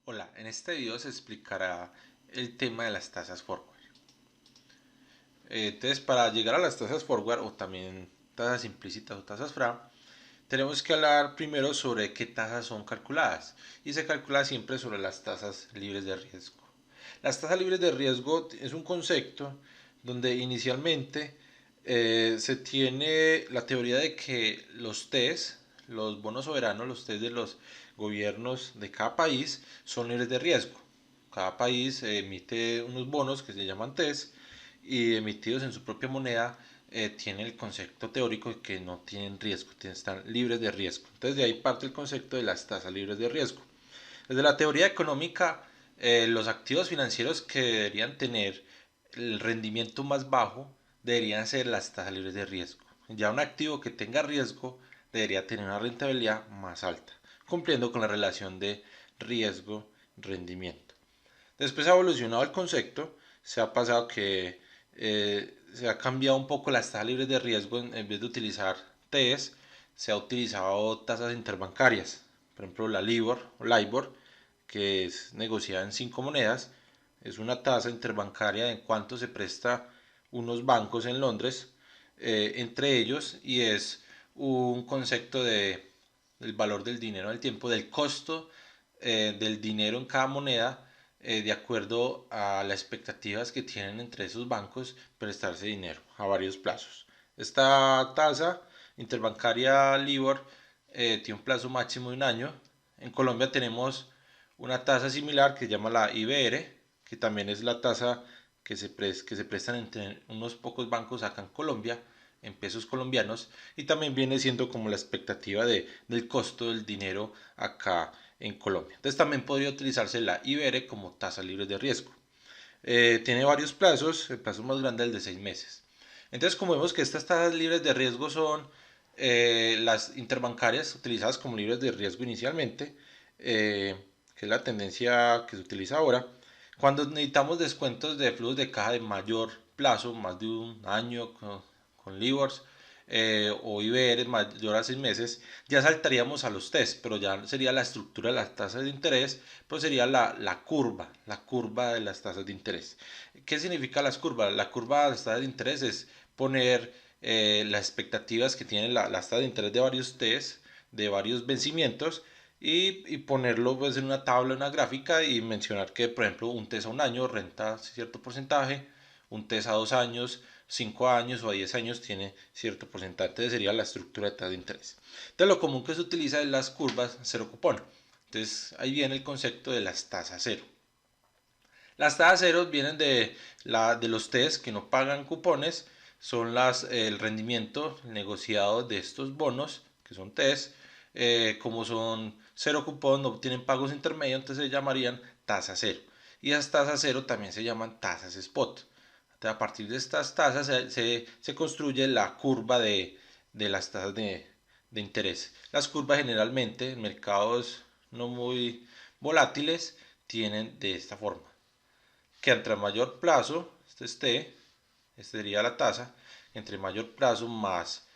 Hola, en este video se explicará el tema de las tasas forward. Entonces, para llegar a las tasas forward o también tasas implícitas o tasas FRA, tenemos que hablar primero sobre qué tasas son calculadas y se calcula siempre sobre las tasas libres de riesgo. Las tasas libres de riesgo es un concepto donde inicialmente se tiene la teoría de que los TES, los bonos soberanos, los TES de los gobiernos de cada país son libres de riesgo. Cada país emite unos bonos que se llaman TES y emitidos en su propia moneda tiene el concepto teórico de que no tienen riesgo, están libres de riesgo. Entonces de ahí parte el concepto de las tasas libres de riesgo. Desde la teoría económica, los activos financieros que deberían tener el rendimiento más bajo deberían ser las tasas libres de riesgo. Ya un activo que tenga riesgo debería tener una rentabilidad más alta, cumpliendo con la relación de riesgo-rendimiento. Después ha evolucionado el concepto, se ha pasado que se ha cambiado un poco las tasas libres de riesgo en vez de utilizar TES, se ha utilizado tasas interbancarias, por ejemplo la LIBOR o LIBOR, que es negociada en 5 monedas, es una tasa interbancaria en cuanto se presta unos bancos en Londres entre ellos y es un concepto del valor del dinero al tiempo, del costo del dinero en cada moneda de acuerdo a las expectativas que tienen entre esos bancos prestarse dinero a varios plazos. Esta tasa interbancaria LIBOR tiene un plazo máximo de un año. En Colombia tenemos una tasa similar que se llama la IBR, que también es la tasa que se prestan entre unos pocos bancos acá en Colombia, en pesos colombianos, y también viene siendo como la expectativa del costo del dinero acá en Colombia. Entonces también podría utilizarse la IBR como tasa libre de riesgo. Tiene varios plazos, el plazo más grande es el de 6 meses. Entonces, como vemos que estas tasas libres de riesgo son las interbancarias utilizadas como libres de riesgo inicialmente, que es la tendencia que se utiliza ahora, cuando necesitamos descuentos de flujos de caja de mayor plazo, más de un año con LIBORs, o IBR mayor a 6 meses, ya saltaríamos a los test, pero ya sería la estructura de las tasas de interés, pues sería la curva de las tasas de interés. ¿Qué significa las curvas? La curva de las tasas de interés es poner las expectativas que tienen las tasas de interés de varios test, de varios vencimientos, y ponerlo pues, en una tabla, en una gráfica y mencionar que, por ejemplo, un TES a un año renta cierto porcentaje, un TES a 2 años, 5 años o a 10 años tiene cierto porcentaje. Entonces sería la estructura de tasa de interés. Entonces lo común que se utiliza es las curvas cero cupón. Entonces ahí viene el concepto de las tasas cero. Las tasas cero vienen de los TES que no pagan cupones, son el rendimiento negociado de estos bonos, que son TES, como son cero cupón, no tienen pagos intermedios, entonces se llamarían tasa cero. Y las tasas cero también se llaman tasas spot. Entonces, a partir de estas tasas se construye la curva de las tasas de interés. Las curvas generalmente en mercados no muy volátiles tienen de esta forma que entre mayor plazo, esta sería la tasa, entre mayor plazo más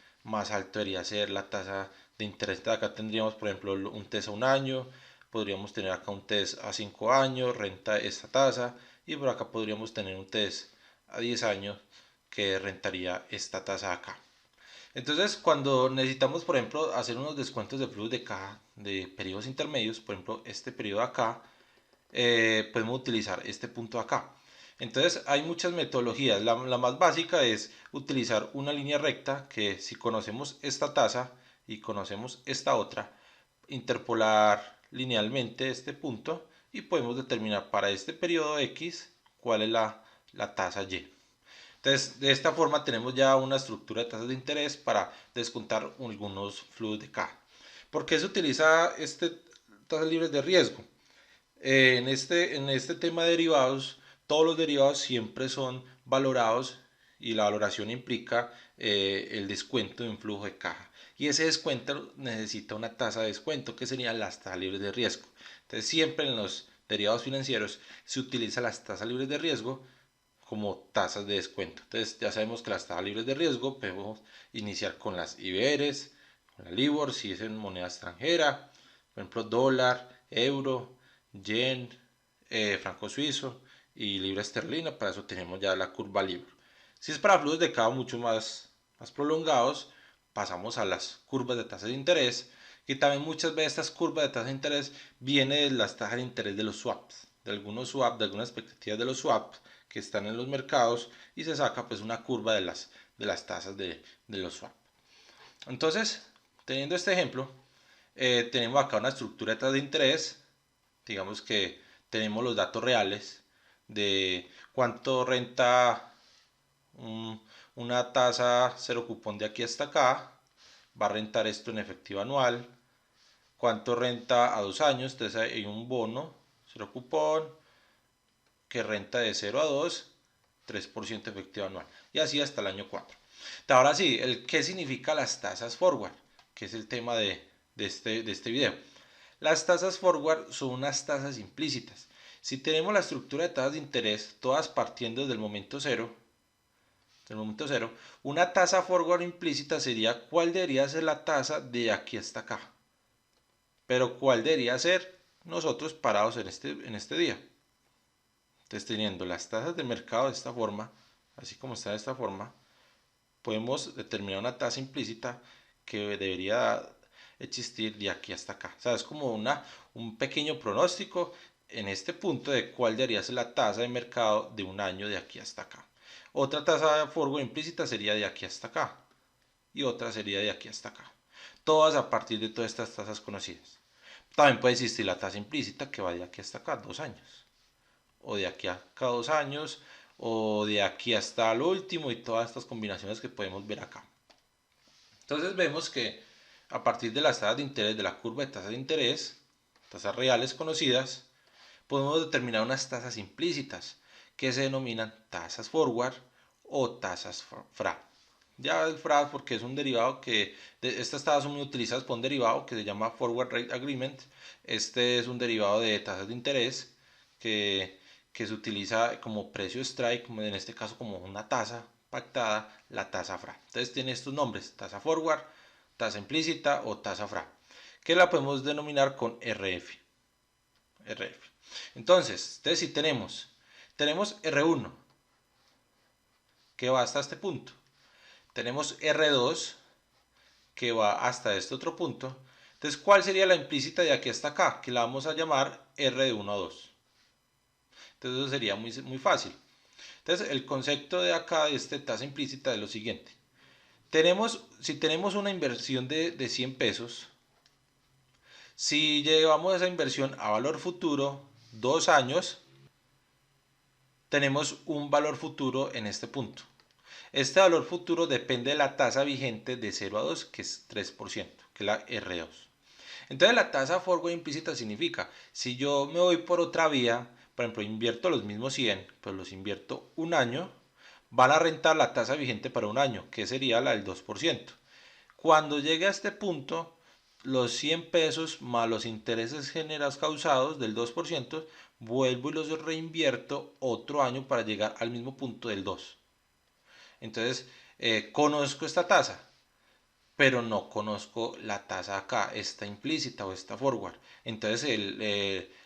alto debería ser la tasa de interés. Acá tendríamos, por ejemplo, un TES a un año, podríamos tener acá un TES a 5 años, renta esta tasa, y por acá podríamos tener un TES a 10 años que rentaría esta tasa acá. Entonces, cuando necesitamos, por ejemplo, hacer unos descuentos de flujos de caja de periodos intermedios, por ejemplo, este periodo acá, podemos utilizar este punto acá. Entonces hay muchas metodologías. La más básica es utilizar una línea recta que si conocemos esta tasa y conocemos esta otra, interpolar linealmente este punto y podemos determinar para este periodo X cuál es la tasa Y. Entonces, de esta forma tenemos ya una estructura de tasas de interés para descontar algunos flujos de caja. ¿Por qué se utiliza tasas libres de riesgo? En este tema de derivados, todos los derivados siempre son valorados y la valoración implica el descuento de un flujo de caja. Y ese descuento necesita una tasa de descuento que serían las tasas libres de riesgo. Entonces siempre en los derivados financieros se utiliza las tasas libres de riesgo como tasas de descuento. Entonces ya sabemos que las tasas libres de riesgo podemos iniciar con las IBRs, con la LIBOR si es en moneda extranjera, por ejemplo dólar, euro, yen, franco suizo y libra esterlina. Para eso tenemos ya la curva Libor. Si es para flujos de caja mucho más prolongados, pasamos a las curvas de tasas de interés, que también muchas veces estas curvas de tasas de interés vienen de las tasas de interés de los swaps, de algunos swaps, de algunas expectativas de los swaps que están en los mercados, y se saca pues una curva de las tasas de los swaps. Entonces, teniendo este ejemplo, tenemos acá una estructura de tasas de interés. Digamos que tenemos los datos reales de cuánto renta una tasa cero cupón de aquí hasta acá. Va a rentar esto en efectivo anual. Cuánto renta a 2 años. Entonces hay un bono cero cupón que renta de 0 a 2, 3% efectivo anual. Y así hasta el año 4. Ahora sí, ¿qué significa las tasas forward? Que es el tema de este video. Las tasas forward son unas tasas implícitas. Si tenemos la estructura de tasas de interés, todas partiendo desde el momento cero, una tasa forward implícita sería cuál debería ser la tasa de aquí hasta acá. Pero cuál debería ser nosotros parados en este día. Entonces, teniendo las tasas de mercado de esta forma, así como está de esta forma, podemos determinar una tasa implícita que debería existir de aquí hasta acá. O sea, es como un pequeño pronóstico en este punto de cuál debería ser la tasa de mercado de un año de aquí hasta acá. Otra tasa de forward implícita sería de aquí hasta acá. Y otra sería de aquí hasta acá. Todas a partir de todas estas tasas conocidas. También puede existir la tasa implícita que va de aquí hasta acá, 2 años. O de aquí a acá 2 años. O de aquí hasta el último y todas estas combinaciones que podemos ver acá. Entonces vemos que a partir de las tasas de interés, de la curva de tasas de interés, tasas reales conocidas, podemos determinar unas tasas implícitas que se denominan tasas forward o tasas FRA. Ya el FRA porque es un derivado estas tasas son muy utilizadas por un derivado que se llama Forward Rate Agreement. Este es un derivado de tasas de interés que se utiliza como precio strike, como en este caso como una tasa pactada, la tasa FRA. Entonces tiene estos nombres: tasa forward, tasa implícita o tasa FRA, que la podemos denominar con RF. Entonces si tenemos R1 que va hasta este punto, tenemos R2 que va hasta este otro punto. Entonces, ¿cuál sería la implícita de aquí hasta acá? Que la vamos a llamar R de 1 a 2. Entonces, eso sería muy, muy fácil. Entonces, el concepto de acá, de esta tasa implícita, es lo siguiente. Si tenemos una inversión de 100 pesos, si llevamos esa inversión a valor futuro 2 años, tenemos un valor futuro en este punto. Este valor futuro depende de la tasa vigente de 0 a 2, que es 3%, que es la R2. Entonces la tasa forward implícita significa, si yo me voy por otra vía, por ejemplo, invierto los mismos 100, pero los invierto un año, van a rentar la tasa vigente para un año, que sería la del 2%. Cuando llegue a este punto, los 100 pesos más los intereses generados causados del 2%, vuelvo y los reinvierto otro año para llegar al mismo punto del 2%. Entonces, conozco esta tasa, pero no conozco la tasa acá, esta implícita o esta forward. Entonces,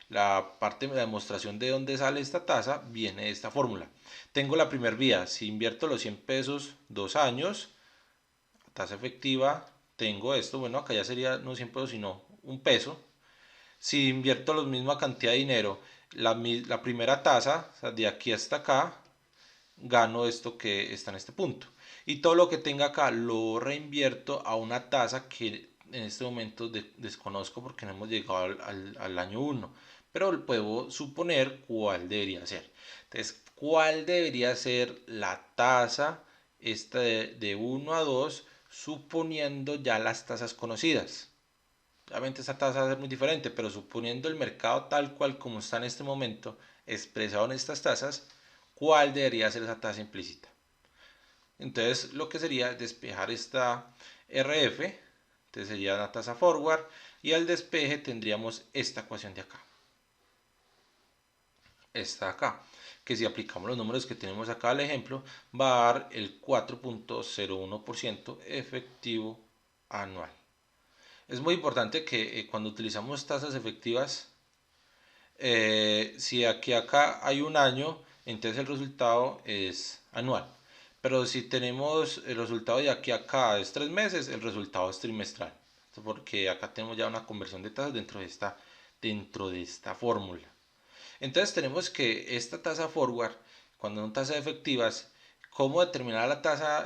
la parte de la demostración de dónde sale esta tasa viene de esta fórmula. Tengo la primera vía: si invierto los 100 pesos 2 años, tasa efectiva, tengo esto. Bueno, acá ya sería no 100 pesos, sino un peso. Si invierto la misma cantidad de dinero, la primera tasa, o sea, de aquí hasta acá, gano esto que está en este punto. Y todo lo que tenga acá lo reinvierto a una tasa que en este momento desconozco porque no hemos llegado al año 1. Pero puedo suponer cuál debería ser. Entonces, ¿cuál debería ser la tasa esta de 1 a 2, suponiendo ya las tasas conocidas? Obviamente esta tasa va a ser muy diferente, pero suponiendo el mercado tal cual como está en este momento, expresado en estas tasas, ¿cuál debería ser esa tasa implícita? Entonces lo que sería despejar esta RF, entonces sería la tasa forward, y al despeje tendríamos esta ecuación de acá. Esta de acá, que si aplicamos los números que tenemos acá al ejemplo, va a dar el 4.01% efectivo anual. Es muy importante que cuando utilizamos tasas efectivas, Si aquí acá hay un año, entonces el resultado es anual. Pero si tenemos el resultado de aquí a acá es 3 meses, el resultado es trimestral. Porque acá tenemos ya una conversión de tasas dentro de esta fórmula. Entonces tenemos que esta tasa forward, cuando son tasas efectivas, ¿cómo determinar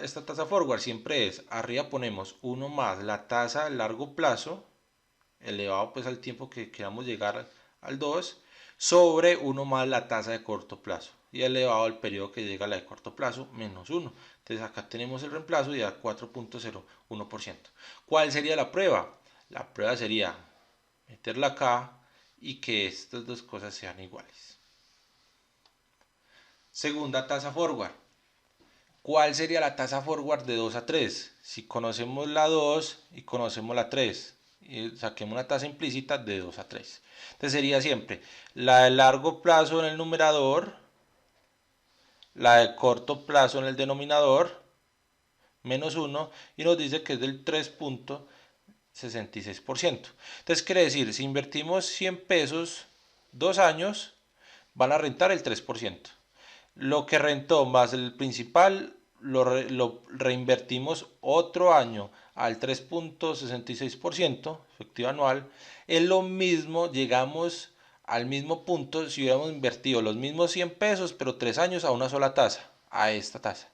esta tasa forward? Siempre es, arriba ponemos 1 más la tasa a largo plazo, elevado pues al tiempo que queramos llegar al 2, sobre 1 más la tasa de corto plazo y elevado al periodo que llega a la de corto plazo menos 1. Entonces acá tenemos el reemplazo y da 4.01%. ¿Cuál sería la prueba? La prueba sería meterla acá y que estas dos cosas sean iguales. Segunda tasa forward. ¿Cuál sería la tasa forward de 2 a 3? Si conocemos la 2 y conocemos la 3, y saquemos una tasa implícita de 2 a 3. Entonces sería siempre la de largo plazo en el numerador, la de corto plazo en el denominador, menos 1, y nos dice que es del 3.66%. Entonces quiere decir, si invertimos 100 pesos 2 años, van a rentar el 3%. Lo que rentó más el principal lo reinvertimos otro año al 3.66% efectivo anual. Es lo mismo, llegamos al mismo punto si hubiéramos invertido los mismos 100 pesos, pero 3 años a una sola tasa, a esta tasa.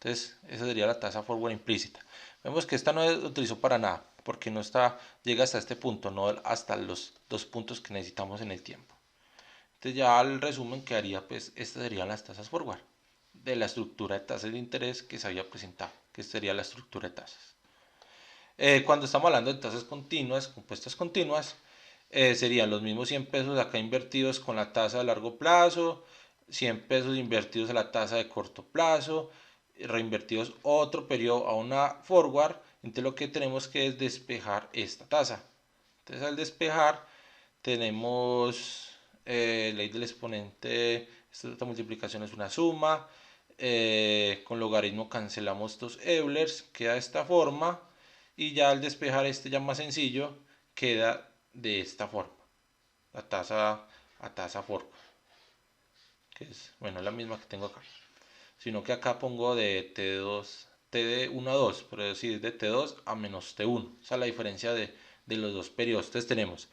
Entonces, esa sería la tasa forward implícita. Vemos que esta no se utilizó para nada, porque no llega hasta este punto, no hasta los dos puntos que necesitamos en el tiempo. Entonces ya el resumen quedaría, pues estas serían las tasas forward de la estructura de tasas de interés que se había presentado, que sería la estructura de tasas. Cuando estamos hablando de tasas continuas, compuestas continuas, serían los mismos 100 pesos acá invertidos con la tasa de largo plazo, 100 pesos invertidos a la tasa de corto plazo, reinvertidos otro periodo a una forward. Entonces lo que tenemos que es despejar esta tasa. Entonces al despejar tenemos ley del exponente, esta multiplicación es una suma, con logaritmo cancelamos estos Eulers, queda de esta forma, y ya al despejar este ya más sencillo, queda de esta forma, la tasa a tasa forma, que es, bueno, la misma que tengo acá, sino que acá pongo de T2, T de 1 a 2, pero decir de T2 a menos T1, esa es la diferencia de los dos periodos. Entonces tenemos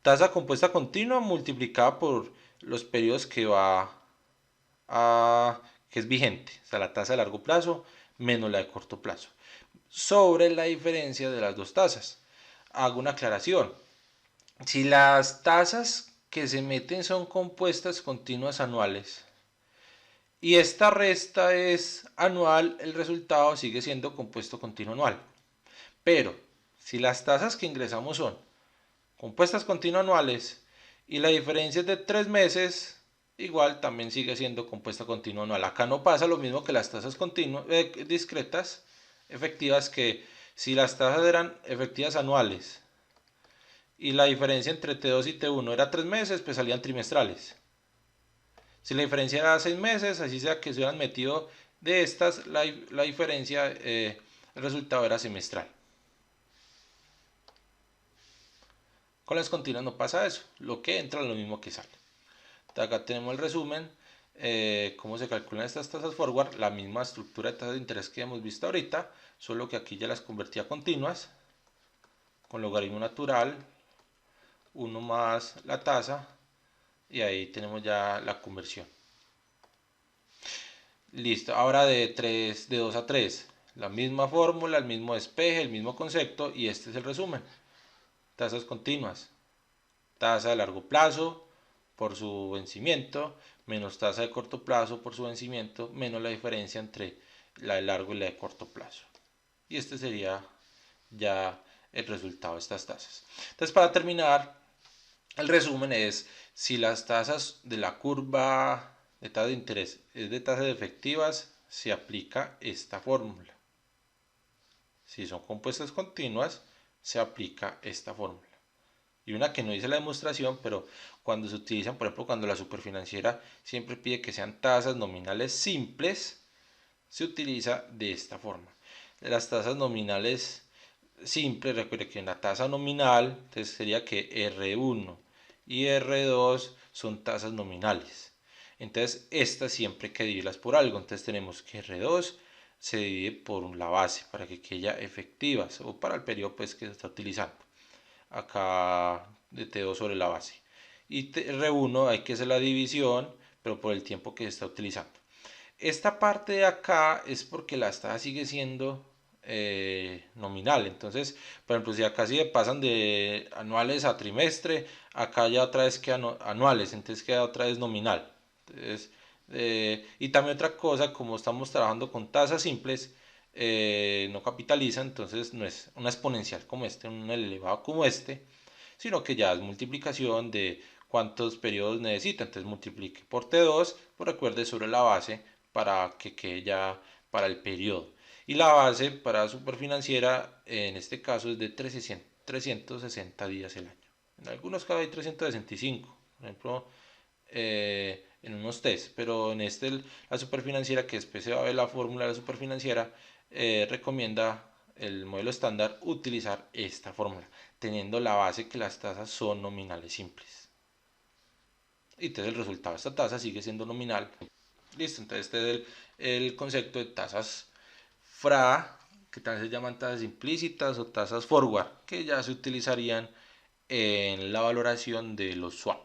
tasa compuesta continua multiplicada por los periodos que es vigente, o sea, la tasa de largo plazo menos la de corto plazo, sobre la diferencia de las dos tasas. Hago una aclaración. Si las tasas que se meten son compuestas continuas anuales y esta resta es anual, el resultado sigue siendo compuesto continuo anual. Pero si las tasas que ingresamos son compuestas continuo-anuales y la diferencia es de 3 meses, igual también sigue siendo compuesta continua-anual. Acá no pasa lo mismo que las tasas discretas, efectivas, que si las tasas eran efectivas anuales y la diferencia entre T2 y T1 era 3 meses, pues salían trimestrales. Si la diferencia era 6 meses, así sea que se hubieran metido de estas, la diferencia, el resultado era semestral. Con las continuas no pasa eso, lo que entra es lo mismo que sale. Acá tenemos el resumen, cómo se calculan estas tasas forward, la misma estructura de tasas de interés que hemos visto ahorita, solo que aquí ya las convertí a continuas, con logaritmo natural, 1 más la tasa, y ahí tenemos ya la conversión. Listo, ahora de 2 a 3, la misma fórmula, el mismo despeje, el mismo concepto, y este es el resumen. Tasas continuas, tasa de largo plazo por su vencimiento, menos tasa de corto plazo por su vencimiento, menos la diferencia entre la de largo y la de corto plazo. Y este sería ya el resultado de estas tasas. Entonces, para terminar, el resumen es, si las tasas de la curva de tasa de interés es de tasas efectivas, se aplica esta fórmula. Si son compuestas continuas, se aplica esta fórmula. Y una que no dice la demostración, pero cuando se utilizan, por ejemplo, cuando la superfinanciera siempre pide que sean tasas nominales simples, se utiliza de esta forma. Las tasas nominales simples, recuerde que en la tasa nominal, entonces sería que R1 y R2 son tasas nominales. Entonces, estas siempre hay que dividirlas por algo. Entonces, tenemos que R2 se divide por la base para que quede efectiva o para el periodo pues, que se está utilizando. Acá de T2 sobre la base. Y R1 hay que hacer la división, pero por el tiempo que se está utilizando. Esta parte de acá es porque la tasa sigue siendo nominal. Entonces, por ejemplo, si acá sí pasan de anuales a trimestre, acá ya otra vez quedan anuales, entonces queda otra vez nominal. Entonces, y también otra cosa, como estamos trabajando con tasas simples, no capitaliza, entonces no es una exponencial como este, un elevado como este, sino que ya es multiplicación de cuántos periodos necesita. Entonces multiplique por T2, pues recuerde sobre la base para que quede ya para el periodo. Y la base para Superfinanciera en este caso es de 360 días el año. En algunos casos hay 365, por ejemplo, en unos test, pero en este la Superfinanciera, que después se va a ver la fórmula de la Superfinanciera, recomienda el modelo estándar utilizar esta fórmula, teniendo la base que las tasas son nominales simples. Y entonces el resultado de esta tasa sigue siendo nominal. Listo, entonces este es el concepto de tasas FRA, que también se llaman tasas implícitas o tasas forward, que ya se utilizarían en la valoración de los swap.